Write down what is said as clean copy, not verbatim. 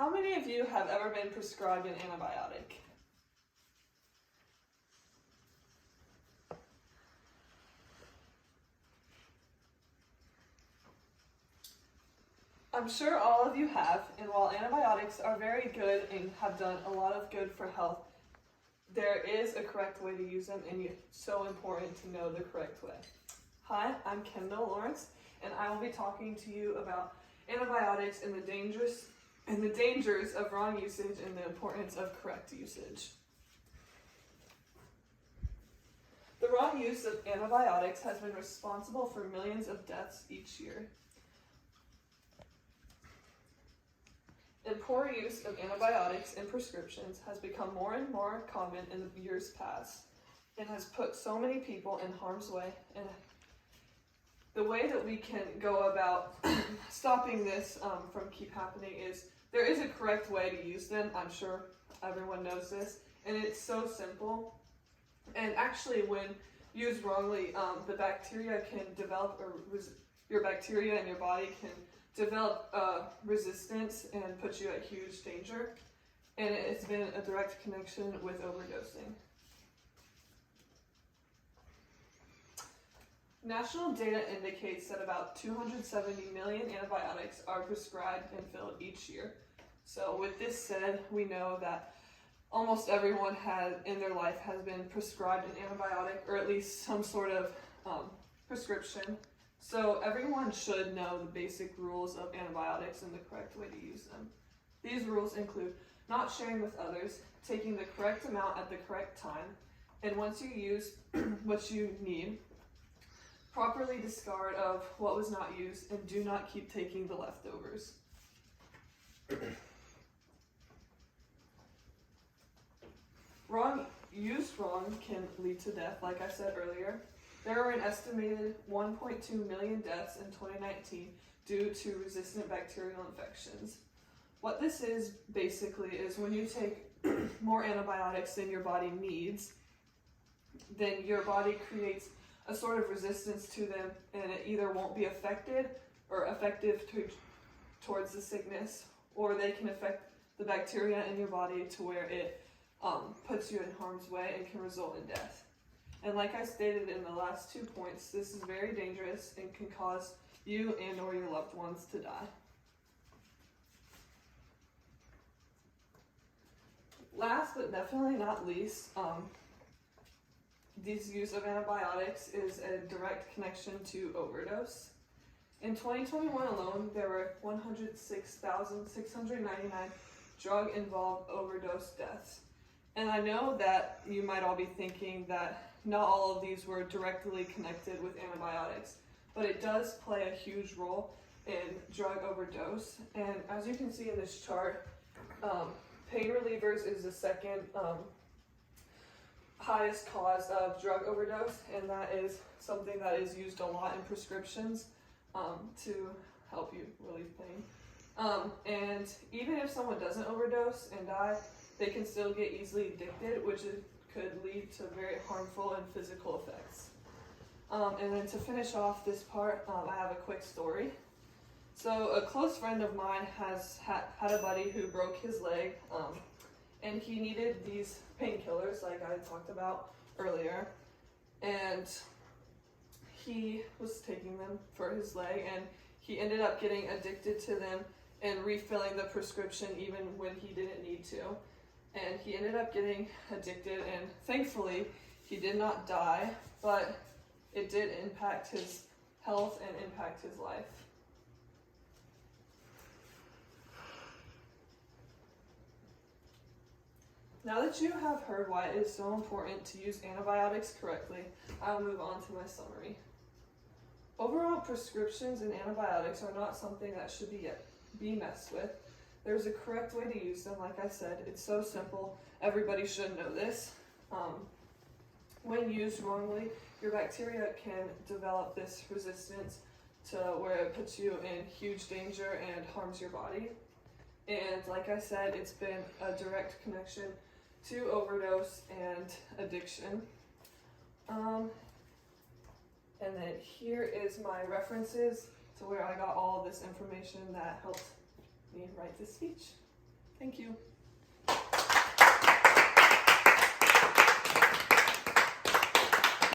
How many of you have ever been prescribed an antibiotic? I'm sure all of you have, and while antibiotics are very good and have done a lot of good for health, there is a correct way to use them, and it's so important to know the correct way. Hi, I'm Kendall Lawrence, and I will be talking to you about antibiotics and the dangers of wrong usage and the importance of correct usage. The wrong use of antibiotics has been responsible for millions of deaths each year. And poor use of antibiotics in prescriptions has become more and more common in the years past and has put so many people in harm's way. And the way that we can go about stopping this from keep happening is there is a correct way to use them. I'm sure everyone knows this, and it's so simple. And actually, when used wrongly, the bacteria can develop, your bacteria in your body can develop resistance and put you at huge danger. And it's been a direct connection with overdosing. National data indicates that about 270 million antibiotics are prescribed and filled each year. So with this said, we know that almost everyone in their life has been prescribed an antibiotic, or at least some sort of prescription. So everyone should know the basic rules of antibiotics and the correct way to use them. These rules include not sharing with others, taking the correct amount at the correct time, and once you use what you need, properly discard of what was not used, and do not keep taking the leftovers. Used wrong can lead to death, like I said earlier. There were an estimated 1.2 million deaths in 2019 due to resistant bacterial infections. What this is basically is when you take more antibiotics than your body needs, then your body creates a sort of resistance to them, and it either won't be affected or effective towards the sickness, or they can affect the bacteria in your body to where it puts you in harm's way and can result in death. And like I stated in the last 2 points, this is very dangerous and can cause you and or your loved ones to die. Last but definitely not least, this use of antibiotics is a direct connection to overdose. In 2021 alone, there were 106,699 drug-involved overdose deaths. And I know that you might all be thinking that not all of these were directly connected with antibiotics, but it does play a huge role in drug overdose. And as you can see in this chart, pain relievers is the second highest cause of drug overdose, and that is something that is used a lot in prescriptions to help you relieve pain. And even if someone doesn't overdose and die, they can still get easily addicted, which could lead to very harmful and physical effects. And then to finish off this part, I have a quick story. So a close friend of mine has had a buddy who broke his leg, and he needed these painkillers like I had talked about earlier. And he was taking them for his leg, and he ended up getting addicted to them and refilling the prescription even when he didn't need to. And he ended up getting addicted, and thankfully he did not die, but it did impact his health and impact his life. Now that you have heard why it is so important to use antibiotics correctly, I will move on to my summary. Overall, prescriptions and antibiotics are not something that should be messed with. There's a correct way to use them. Like I said, it's so simple. Everybody should know this. When used wrongly, your bacteria can develop this resistance to where it puts you in huge danger and harms your body. And like I said, it's been a direct connection to overdose and addiction. And then here is my references to where I got all of this information that helped me write this speech. Thank you.